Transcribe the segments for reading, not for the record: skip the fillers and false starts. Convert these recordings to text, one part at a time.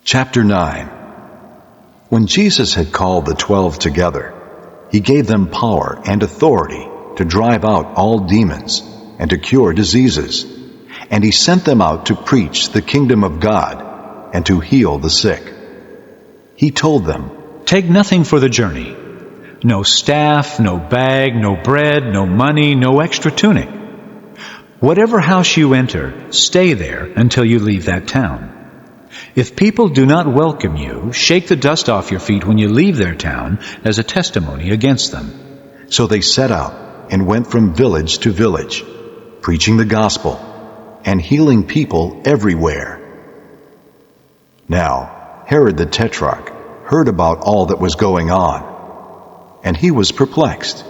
Chapter 9. When Jesus had called the 12 together, he gave them power and authority to drive out all demons and to cure diseases, and he sent them out to preach the kingdom of God and to heal the sick. He told them, "Take nothing for the journey. No staff, no bag, no bread, no money, no extra tunic. Whatever house you enter, stay there until you leave that town. If people do not welcome you, shake the dust off your feet when you leave their town as a testimony against them." So they set out and went from village to village, preaching the gospel and healing people everywhere. Now Herod the Tetrarch heard about all that was going on, and he was perplexed,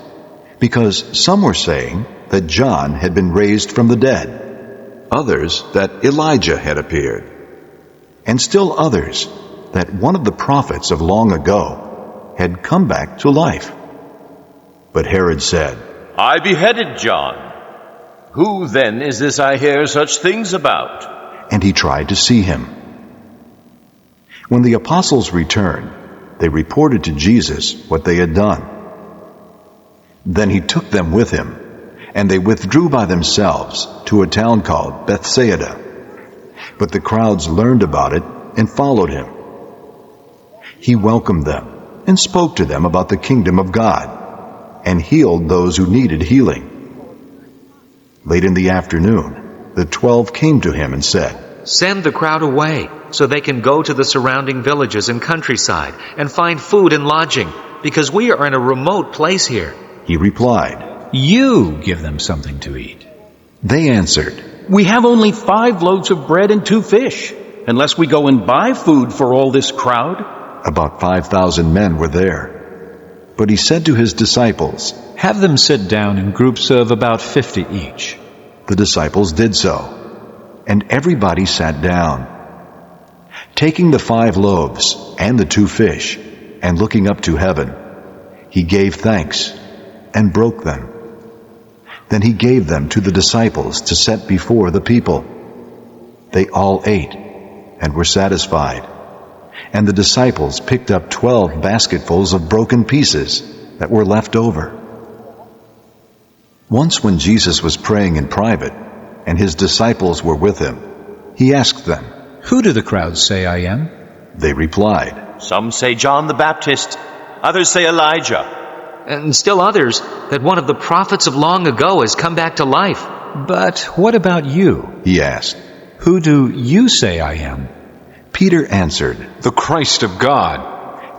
because some were saying that John had been raised from the dead, others that Elijah had appeared, and still others that one of the prophets of long ago had come back to life. But Herod said, "I beheaded John. Who then is this I hear such things about?" And he tried to see him. When the apostles returned, they reported to Jesus what they had done. Then he took them with him, and they withdrew by themselves to a town called Bethsaida. But the crowds learned about it and followed him. He welcomed them and spoke to them about the kingdom of God, and healed those who needed healing. Late in the afternoon, the 12 came to him and said, "Send the crowd away so they can go to the surrounding villages and countryside and find food and lodging, because we are in a remote place here." He replied, "You give them something to eat." They answered, "We have only 5 loaves of bread and 2 fish, unless we go and buy food for all this crowd." About 5,000 men were there. But he said to his disciples, "Have them sit down in groups of about 50 each." The disciples did so, and everybody sat down. Taking the 5 loaves and the 2 fish, and looking up to heaven, he gave thanks and broke them. Then he gave them to the disciples to set before the people. They all ate and were satisfied, and the disciples picked up 12 basketfuls of broken pieces that were left over. Once when Jesus was praying in private, and his disciples were with him, he asked them, "Who do the crowds say I am?" They replied, "Some say John the Baptist, others say Elijah, And still others that one of the prophets of long ago has come back to life." "But what about you? He asked. Who do you say I am?" Peter answered, "The Christ of God."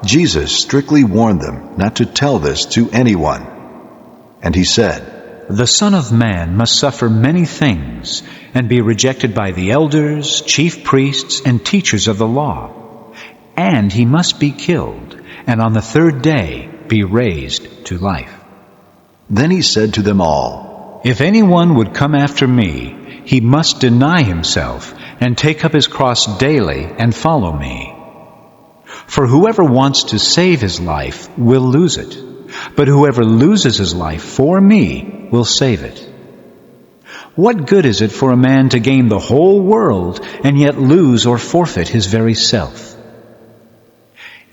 Jesus strictly warned them not to tell this to anyone. And he said, "The Son of Man must suffer many things and be rejected by the elders, chief priests, and teachers of the law. And he must be killed, and on the 3rd day be raised to life." Then he said to them all, "If anyone would come after me, he must deny himself and take up his cross daily and follow me. For whoever wants to save his life will lose it, but whoever loses his life for me will save it. What good is it for a man to gain the whole world and yet lose or forfeit his very self?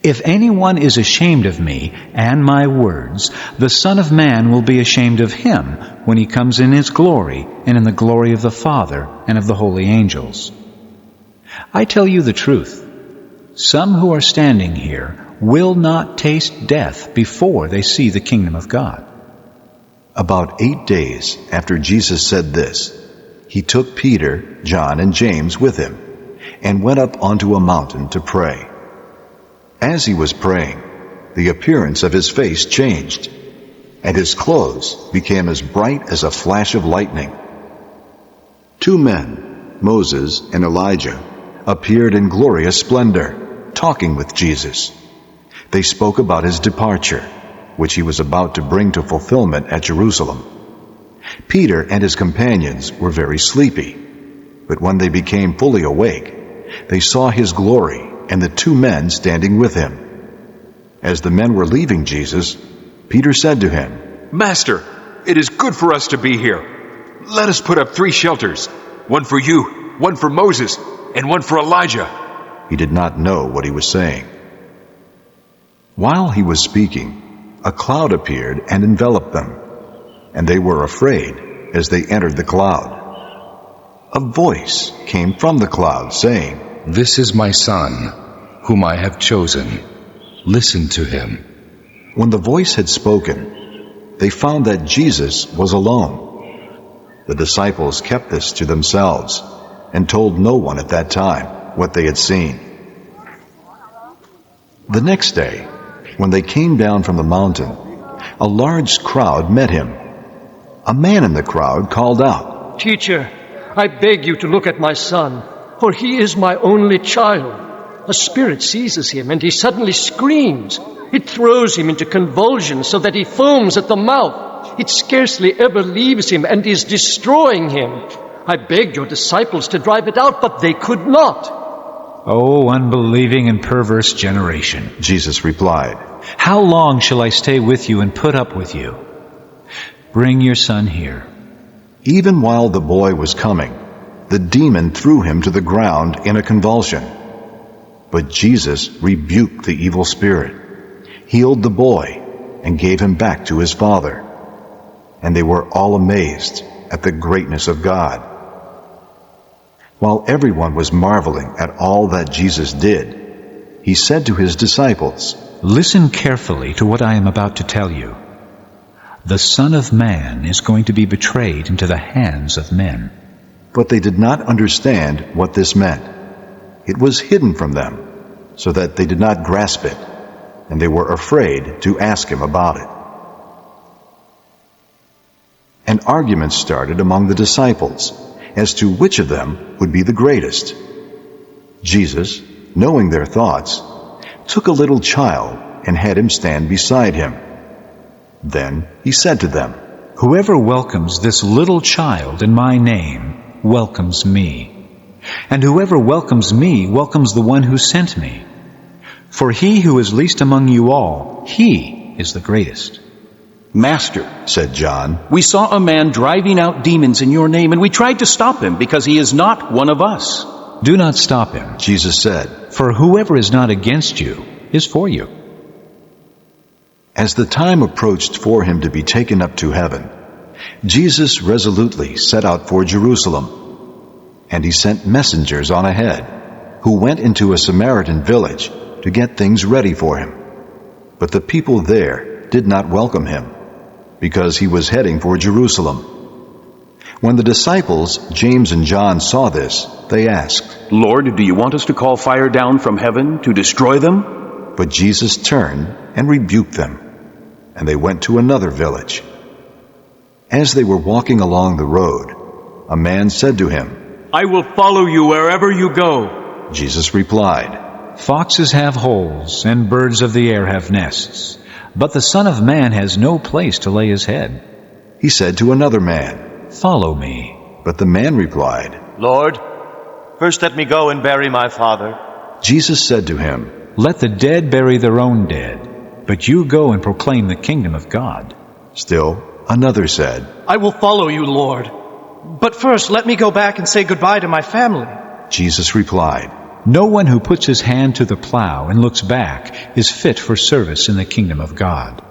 If anyone is ashamed of me and my words, the Son of Man will be ashamed of him when he comes in his glory and in the glory of the Father and of the holy angels. I tell you the truth, some who are standing here will not taste death before they see the kingdom of God." About 8 days after Jesus said this, he took Peter, John, and James with him, and went up onto a mountain to pray. As he was praying, the appearance of his face changed, and his clothes became as bright as a flash of lightning. 2 men, Moses and Elijah, appeared in glorious splendor, talking with Jesus. They spoke about his departure, which he was about to bring to fulfillment at Jerusalem. Peter and his companions were very sleepy, but when they became fully awake, they saw his glory and the 2 men standing with him. As the men were leaving Jesus, Peter said to him, "Master, it is good for us to be here. Let us put up 3 shelters, one for you, one for Moses, and one for Elijah." he did not know what he was saying. While he was speaking, a cloud appeared and enveloped them, and they were afraid as they entered the cloud. A voice came from the cloud saying, "This is my Son, whom I have chosen. Listen to him." When the voice had spoken, they found that Jesus was alone. The disciples kept this to themselves and told no one at that time what they had seen. The next day, when they came down from the mountain, a large crowd met him. A man in the crowd called out, "Teacher, I beg you to look at my son, for he is my only child. A spirit seizes him, and he suddenly screams. It throws him into convulsions so that he foams at the mouth. It scarcely ever leaves him and is destroying him. I begged your disciples to drive it out, but they could not." O unbelieving and perverse generation, Jesus replied, how long shall I stay with you and put up with you? Bring your son here. Even while the boy was coming, the demon threw him to the ground in a convulsion. But Jesus rebuked the evil spirit, healed the boy, and gave him back to his father. And they were all amazed at the greatness of God. While everyone was marveling at all that Jesus did, he said to his disciples, Listen carefully to what I am about to tell you. The Son of Man is going to be betrayed into the hands of men. But they did not understand what this meant. It was hidden from them, so that they did not grasp it, and they were afraid to ask him about it. An argument started among the disciples as to which of them would be the greatest. Jesus, knowing their thoughts, took a little child and had him stand beside him. Then he said to them, Whoever welcomes this little child in my name welcomes me. And whoever welcomes me welcomes the one who sent me. For he who is least among you all, he is the greatest. Master, said John, we saw a man driving out demons in your name, and we tried to stop him because he is not one of us. Do not stop him, Jesus said, for whoever is not against you is for you. As the time approached for him to be taken up to heaven, Jesus resolutely set out for Jerusalem, and he sent messengers on ahead, who went into a Samaritan village to get things ready for him. But the people there did not welcome him, because he was heading for Jerusalem. When the disciples, James and John, saw this, they asked, Lord, do you want us to call fire down from heaven to destroy them? But Jesus turned and rebuked them, and they went to another village. As they were walking along the road, a man said to him, I will follow you wherever you go. Jesus replied, Foxes have holes, and birds of the air have nests, but the Son of Man has no place to lay his head. He said to another man, Follow me. But the man replied, Lord, first let me go and bury my father. Jesus said to him, Let the dead bury their own dead, but you go and proclaim the kingdom of God. Still another said, I will follow you, Lord. But first let me go back and say goodbye to my family. Jesus replied, No one who puts his hand to the plow and looks back is fit for service in the kingdom of God.